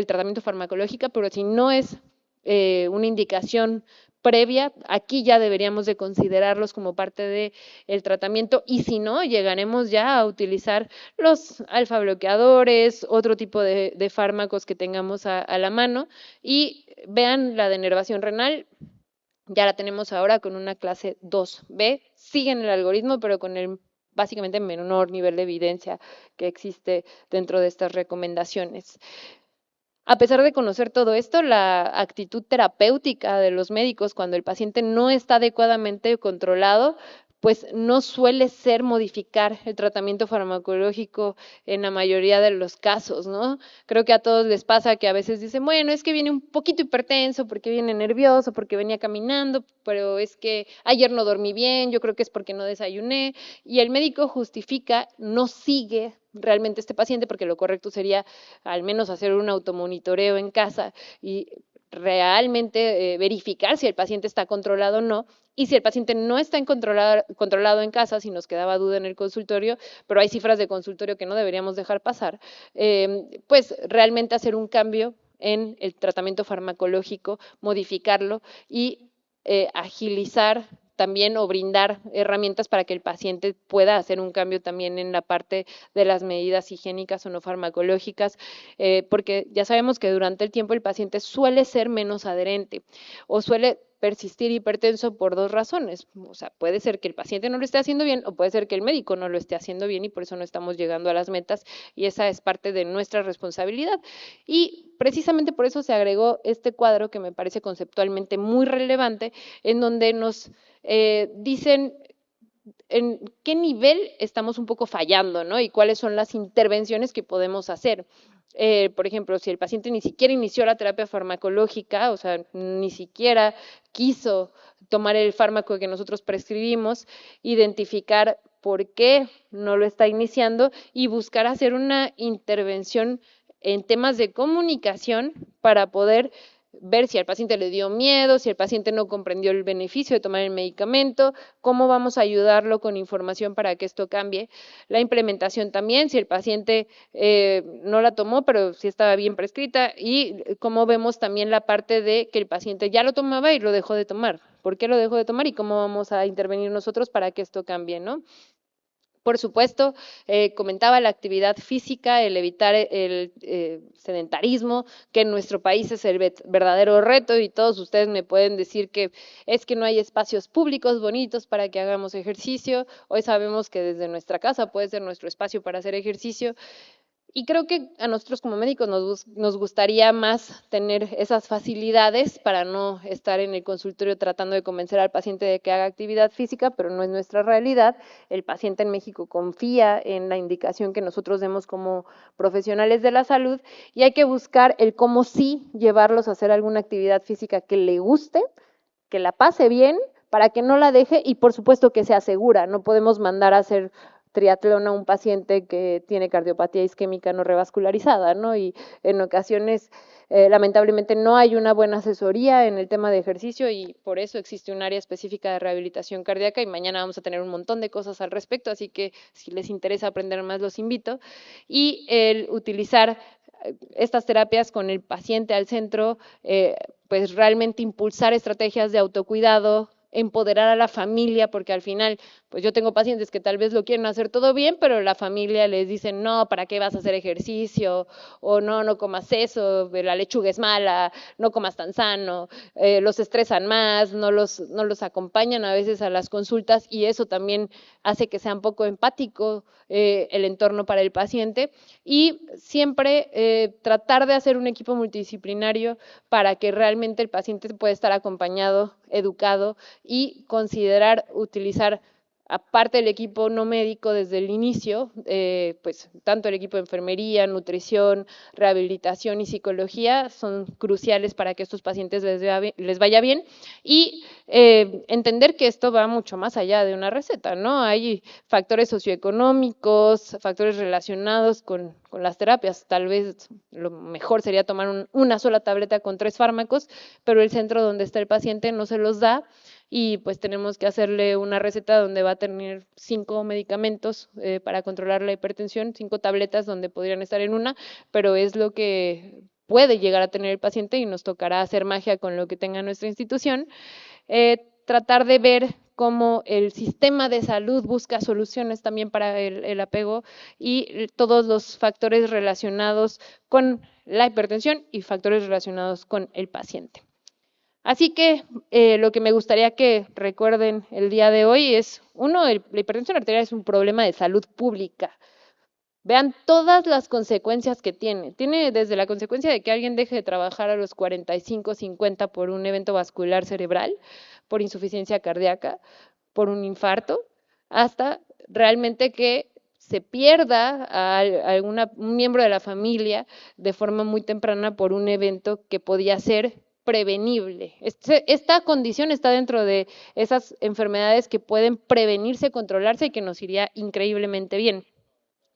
tratamiento farmacológico, pero si no es una indicación previa, aquí ya deberíamos de considerarlos como parte del tratamiento y si no, llegaremos ya a utilizar los alfa bloqueadores, otro tipo de fármacos que tengamos a la mano y vean la denervación renal, ya la tenemos ahora con una clase 2B, siguen el algoritmo pero con el básicamente menor nivel de evidencia que existe dentro de estas recomendaciones. A pesar de conocer todo esto, la actitud terapéutica de los médicos cuando el paciente no está adecuadamente controlado, pues no suele ser modificar el tratamiento farmacológico en la mayoría de los casos, ¿no? Creo que a todos les pasa que a veces dicen, bueno, es que viene un poquito hipertenso, porque viene nervioso, porque venía caminando, pero es que ayer no dormí bien, yo creo que es porque no desayuné, y el médico justifica, no sigue realmente este paciente, porque lo correcto sería al menos hacer un automonitoreo en casa y realmente verificar si el paciente está controlado o no, y si el paciente no está controlado en casa, si nos quedaba duda en el consultorio, pero hay cifras de consultorio que no deberíamos dejar pasar, pues realmente hacer un cambio en el tratamiento farmacológico, modificarlo y agilizar también o brindar herramientas para que el paciente pueda hacer un cambio también en la parte de las medidas higiénicas o no farmacológicas, porque ya sabemos que durante el tiempo el paciente suele ser menos adherente o suele persistir hipertenso por dos razones. O sea, puede ser que el paciente no lo esté haciendo bien o puede ser que el médico no lo esté haciendo bien y por eso no estamos llegando a las metas y esa es parte de nuestra responsabilidad. Y precisamente por eso se agregó este cuadro que me parece conceptualmente muy relevante, en donde nos dicen en qué nivel estamos un poco fallando, ¿no? Y cuáles son las intervenciones que podemos hacer. Por ejemplo, si el paciente ni siquiera inició la terapia farmacológica, o sea, ni siquiera quiso tomar el fármaco que nosotros prescribimos, identificar por qué no lo está iniciando y buscar hacer una intervención en temas de comunicación para poder ver si al paciente le dio miedo, si el paciente no comprendió el beneficio de tomar el medicamento, cómo vamos a ayudarlo con información para que esto cambie. La implementación también, si el paciente no la tomó, pero sí estaba bien prescrita, y cómo vemos también la parte de que el paciente ya lo tomaba y lo dejó de tomar. ¿Por qué lo dejó de tomar y cómo vamos a intervenir nosotros para que esto cambie, ¿no? Por supuesto, comentaba la actividad física, el evitar el sedentarismo, que en nuestro país es el verdadero reto y todos ustedes me pueden decir que es que no hay espacios públicos bonitos para que hagamos ejercicio. Hoy sabemos que desde nuestra casa puede ser nuestro espacio para hacer ejercicio. Y creo que a nosotros como médicos nos gustaría más tener esas facilidades para no estar en el consultorio tratando de convencer al paciente de que haga actividad física, pero no es nuestra realidad. El paciente en México confía en la indicación que nosotros demos como profesionales de la salud y hay que buscar el cómo sí llevarlos a hacer alguna actividad física que le guste, que la pase bien, para que no la deje y por supuesto que sea segura. No podemos mandar a hacer triatlón a un paciente que tiene cardiopatía isquémica no revascularizada, ¿no? Y en ocasiones, lamentablemente, no hay una buena asesoría en el tema de ejercicio y por eso existe un área específica de rehabilitación cardíaca y mañana vamos a tener un montón de cosas al respecto, así que si les interesa aprender más, los invito. Y el utilizar estas terapias con el paciente al centro, pues realmente impulsar estrategias de autocuidado, empoderar a la familia, porque al final, pues yo tengo pacientes que tal vez lo quieren hacer todo bien, pero la familia les dice, no, ¿para qué vas a hacer ejercicio? O no, no comas eso, la lechuga es mala, no comas tan sano, los estresan más, no los acompañan a veces a las consultas y eso también hace que sea un poco empático el entorno para el paciente y siempre tratar de hacer un equipo multidisciplinario para que realmente el paciente pueda estar acompañado, educado y considerar utilizar aparte del equipo no médico desde el inicio, pues tanto el equipo de enfermería, nutrición, rehabilitación y psicología son cruciales para que a estos pacientes les vaya bien y entender que esto va mucho más allá de una receta, ¿no? Hay factores socioeconómicos, factores relacionados con las terapias. Tal vez lo mejor sería tomar una sola tableta con 3 fármacos, pero el centro donde está el paciente no se los da y pues tenemos que hacerle una receta donde va a tener 5 medicamentos para controlar la hipertensión, 5 tabletas donde podrían estar en una, pero es lo que puede llegar a tener el paciente y nos tocará hacer magia con lo que tenga nuestra institución. Tratar de ver cómo el sistema de salud busca soluciones también para el apego y todos los factores relacionados con la hipertensión y factores relacionados con el paciente. Así que lo que me gustaría que recuerden el día de hoy es, uno, la hipertensión arterial es un problema de salud pública. Vean todas las consecuencias que tiene. Tiene desde la consecuencia de que alguien deje de trabajar a los 45, 50 por un evento vascular cerebral, por insuficiencia cardíaca, por un infarto, hasta realmente que se pierda a un miembro de la familia de forma muy temprana por un evento que podía ser prevenible. Esta condición está dentro de esas enfermedades que pueden prevenirse, controlarse y que nos iría increíblemente bien.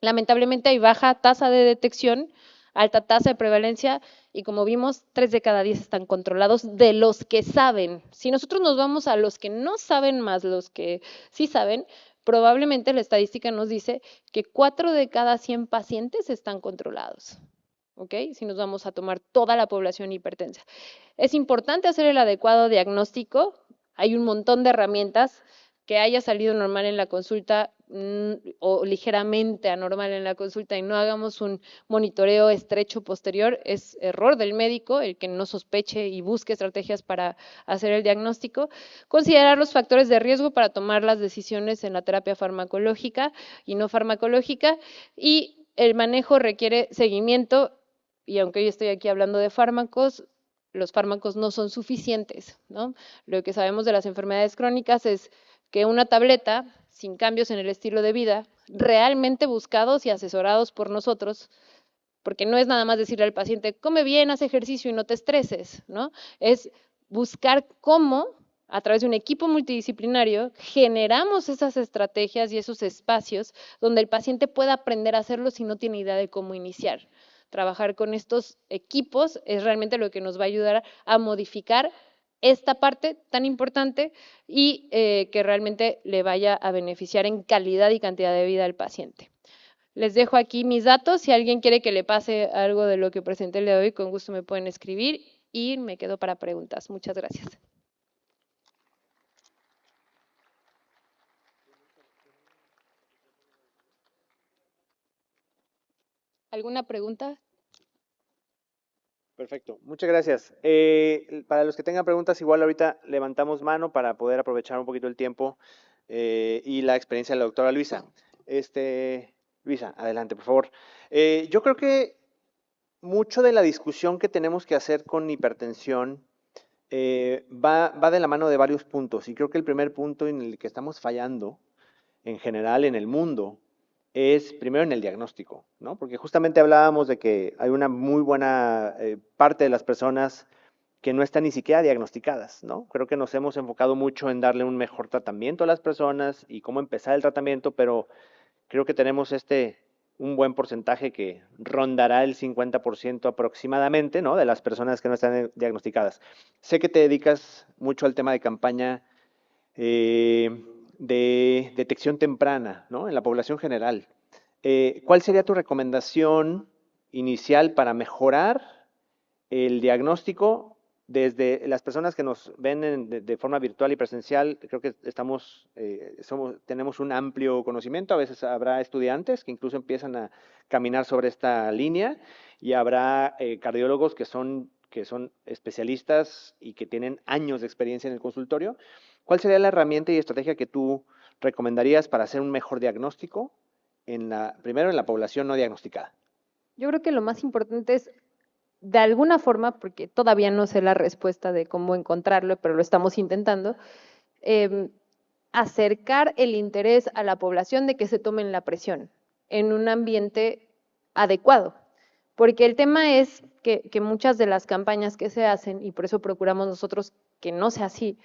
Lamentablemente hay baja tasa de detección, alta tasa de prevalencia y como vimos, 3 de cada 10 están controlados de los que saben. Si nosotros nos vamos a los que no saben más los que sí saben, probablemente la estadística nos dice que 4 de cada 100 pacientes están controlados. ¿Ok? Si nos vamos a tomar toda la población hipertensa. Es importante hacer el adecuado diagnóstico. Hay un montón de herramientas. Que haya salido normal en la consulta o ligeramente anormal en la consulta y no hagamos un monitoreo estrecho posterior, es error del médico el que no sospeche y busque estrategias para hacer el diagnóstico. Considerar los factores de riesgo para tomar las decisiones en la terapia farmacológica y no farmacológica, y el manejo requiere seguimiento, y aunque hoy estoy aquí hablando de fármacos, los fármacos no son suficientes, ¿no? Lo que sabemos de las enfermedades crónicas es que una tableta, sin cambios en el estilo de vida, realmente buscados y asesorados por nosotros, porque no es nada más decirle al paciente, come bien, haz ejercicio y no te estreses, ¿no? Es buscar cómo, a través de un equipo multidisciplinario, generamos esas estrategias y esos espacios donde el paciente pueda aprender a hacerlo si no tiene idea de cómo iniciar. Trabajar con estos equipos es realmente lo que nos va a ayudar a modificar esta parte tan importante y que realmente le vaya a beneficiar en calidad y cantidad de vida al paciente. Les dejo aquí mis datos. Si alguien quiere que le pase algo de lo que presenté el día de hoy, con gusto me pueden escribir y me quedo para preguntas. Muchas gracias. ¿Alguna pregunta? Perfecto, muchas gracias. Para los que tengan preguntas, igual ahorita levantamos mano para poder aprovechar un poquito el tiempo y la experiencia de la doctora Luisa. Luisa, adelante, por favor. Yo creo que mucho de la discusión que tenemos que hacer con hipertensión va de la mano de varios puntos, y creo que el primer punto en el que estamos fallando en general en el mundo es primero en el diagnóstico, ¿no? Porque justamente hablábamos de que hay una muy buena parte de las personas que no están ni siquiera diagnosticadas, ¿no? Creo que nos hemos enfocado mucho en darle un mejor tratamiento a las personas y cómo empezar el tratamiento, pero creo que tenemos un buen porcentaje que rondará el 50% aproximadamente, ¿no? De las personas que no están diagnosticadas. Sé que te dedicas mucho al tema de campaña de detección temprana, ¿no? En la población general. ¿Cuál sería tu recomendación inicial para mejorar el diagnóstico desde las personas que nos ven de forma virtual y presencial? Creo que tenemos un amplio conocimiento. A veces habrá estudiantes que incluso empiezan a caminar sobre esta línea, y habrá cardiólogos que son especialistas y que tienen años de experiencia en el consultorio. ¿Cuál sería la herramienta y estrategia que tú recomendarías para hacer un mejor diagnóstico primero en la población no diagnosticada? Yo creo que lo más importante es, de alguna forma, porque todavía no sé la respuesta de cómo encontrarlo, pero lo estamos intentando, acercar el interés a la población de que se tomen la presión en un ambiente adecuado. Porque el tema es que muchas de las campañas que se hacen, y por eso procuramos nosotros que no sea así,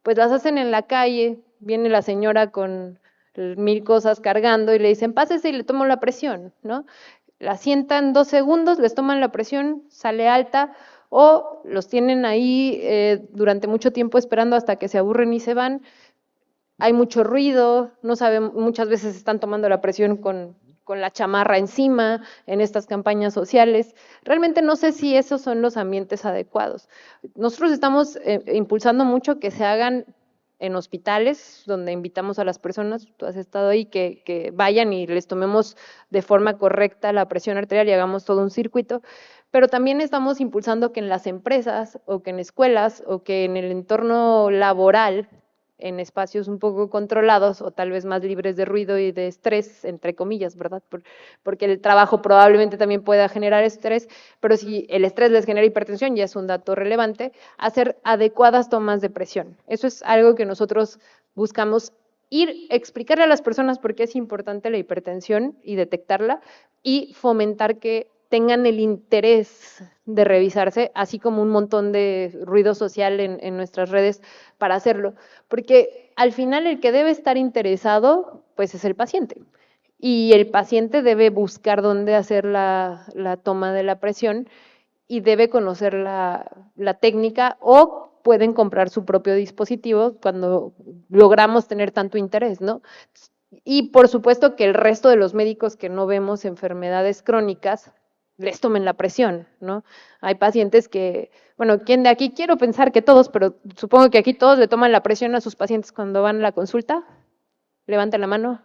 pues las hacen en la calle, viene la señora con 1000 cosas cargando y le dicen, pásese y le tomo la presión, ¿no? La sientan 2 segundos, les toman la presión, sale alta, o los tienen ahí durante mucho tiempo esperando hasta que se aburren y se van. Hay mucho ruido, no saben, muchas veces están tomando la presión con la chamarra encima en estas campañas sociales. Realmente no sé si esos son los ambientes adecuados. Nosotros estamos impulsando mucho que se hagan en hospitales, donde invitamos a las personas, tú has estado ahí, que vayan y les tomemos de forma correcta la presión arterial y hagamos todo un circuito, pero también estamos impulsando que en las empresas o que en escuelas o que en el entorno laboral, en espacios un poco controlados o tal vez más libres de ruido y de estrés, entre comillas, ¿verdad? Porque el trabajo probablemente también pueda generar estrés, pero si el estrés les genera hipertensión, ya es un dato relevante, hacer adecuadas tomas de presión. Eso es algo que nosotros buscamos explicarle a las personas por qué es importante la hipertensión y detectarla y fomentar que tengan el interés de revisarse, así como un montón de ruido social en nuestras redes para hacerlo. Porque al final el que debe estar interesado, pues es el paciente. Y el paciente debe buscar dónde hacer la toma de la presión y debe conocer la técnica o pueden comprar su propio dispositivo cuando logramos tener tanto interés, ¿no? Y por supuesto que el resto de los médicos que no vemos enfermedades crónicas les tomen la presión, ¿no? Hay pacientes que, bueno, ¿quién de aquí? Quiero pensar que todos, pero supongo que aquí todos le toman la presión a sus pacientes cuando van a la consulta. Levanten la mano.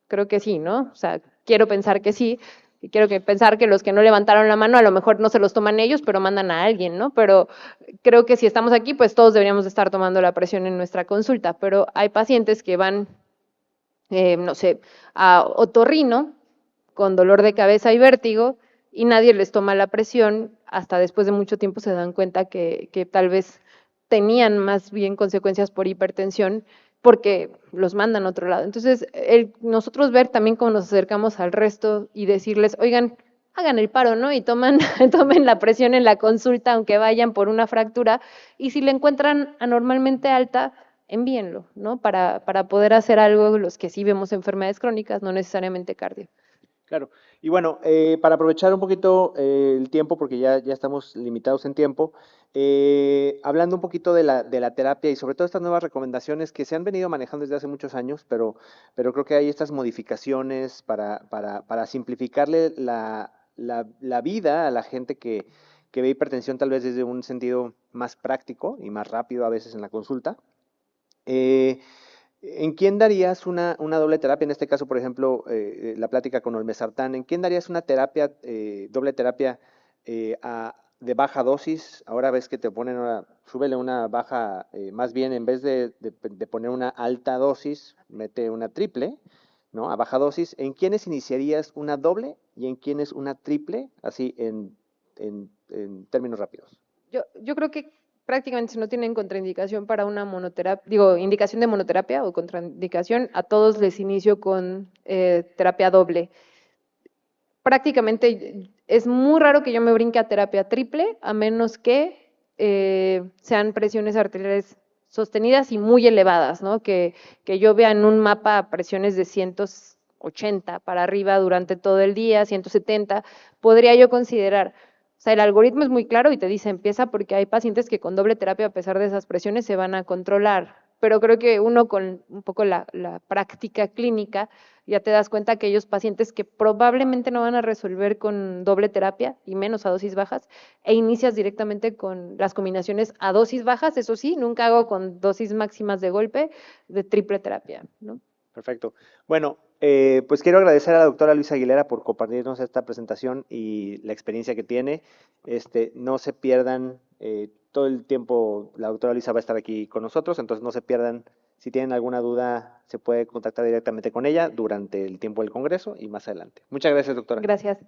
Creo que sí, ¿no? O sea, quiero pensar que sí. Y quiero pensar que los que no levantaron la mano a lo mejor no se los toman ellos, pero mandan a alguien, ¿no? Pero creo que si estamos aquí, pues todos deberíamos de estar tomando la presión en nuestra consulta. Pero hay pacientes que van, no sé, a otorrino con dolor de cabeza y vértigo y nadie les toma la presión. Hasta después de mucho tiempo se dan cuenta que tal vez tenían más bien consecuencias por hipertensión porque los mandan a otro lado. Entonces, nosotros ver también cómo nos acercamos al resto y decirles, oigan, hagan el paro, ¿no? Y tomen la presión en la consulta, aunque vayan por una fractura, y si le encuentran anormalmente alta, envíenlo, ¿no? Para poder hacer algo los que sí vemos enfermedades crónicas, no necesariamente cardio. Claro. Y bueno, para aprovechar un poquito el tiempo, porque ya estamos limitados en tiempo, hablando un poquito de la terapia y sobre todo estas nuevas recomendaciones que se han venido manejando desde hace muchos años, pero creo que hay estas modificaciones para simplificarle la vida a la gente que ve hipertensión tal vez desde un sentido más práctico y más rápido a veces en la consulta. Eh, ¿En quién darías una doble terapia? En este caso, por ejemplo, la plática con olmesartán. ¿En quién darías una terapia, doble terapia de baja dosis? Ahora ves que te ponen súbele una baja, más bien en vez de poner una alta dosis, mete una triple, ¿no? A baja dosis. ¿En quiénes iniciarías una doble y en quiénes una triple? Así en términos rápidos. Yo creo que prácticamente si no tienen contraindicación para una monoterapia, digo, indicación de monoterapia o contraindicación, a todos les inicio con terapia doble. Prácticamente es muy raro que yo me brinque a terapia triple, a menos que sean presiones arteriales sostenidas y muy elevadas, ¿no? Que yo vea en un mapa presiones de 180 para arriba durante todo el día, 170, podría yo considerar. O sea, el algoritmo es muy claro y te dice empieza porque hay pacientes que con doble terapia, a pesar de esas presiones, se van a controlar. Pero creo que uno con un poco la práctica clínica ya te das cuenta que aquellos pacientes que probablemente no van a resolver con doble terapia y menos a dosis bajas, e inicias directamente con las combinaciones a dosis bajas, eso sí, nunca hago con dosis máximas de golpe de triple terapia, ¿no? Perfecto. Bueno, pues quiero agradecer a la doctora Luisa Aguilera por compartirnos esta presentación y la experiencia que tiene. No se pierdan, todo el tiempo la doctora Luisa va a estar aquí con nosotros, entonces no se pierdan. Si tienen alguna duda, se puede contactar directamente con ella durante el tiempo del Congreso y más adelante. Muchas gracias, doctora. Gracias.